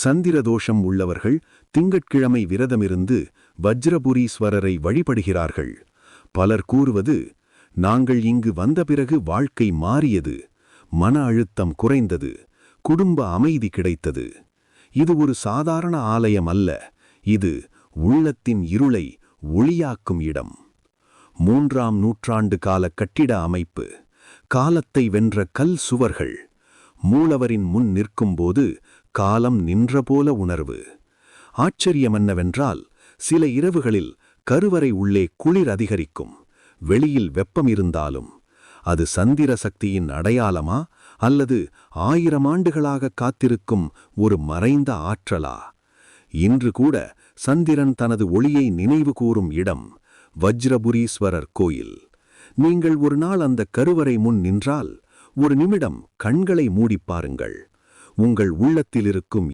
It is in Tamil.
சந்திரதோஷம் உள்ளவர்கள் திங்கட்கிழமை விரதமிருந்து வஜ்ரபுரீஸ்வரரை வழிபடுகிறார்கள். பலர் கூறுவது, நாங்கள் இங்கு வந்த பிறகு வாழ்க்கை மாறியது, மன அழுத்தம் குறைந்தது, குடும்ப அமைதி கிடைத்தது. இது ஒரு சாதாரண ஆலயம் அல்ல, இது உள்ளத்தின் இருளை ஒளியாக்கும் இடம். 3ஆம் நூற்றாண்டு கால கட்டிட அமைப்பு, காலத்தை வென்ற கல் சுவர்கள், மூலவரின் முன் நிற்கும்போது காலம் நின்றபோல உணர்வு. ஆச்சரியம் என்னவென்றால், சில இரவுகளில் கருவறை உள்ளே குளிர் அதிகரிக்கும், வெளியில் வெப்பம் இருந்தாலும் அது சந்திர சக்தியின் அடையாளமா அல்லது 1000 ஆண்டுகளாக காத்திருக்கும் ஒரு மறைந்த ஆற்றலா? இன்று கூட சந்திரன் தனது ஒளியை நினைவு கூறும் இடம் வஜ்ரபுரீஸ்வரர் கோயில். நீங்கள் ஒரு நாள் அந்த கருவறை முன் நின்றால் ஒரு நிமிடம் கண்களை மூடிப் பாருங்கள். உங்கள் உள்ளத்தில் இருக்கும்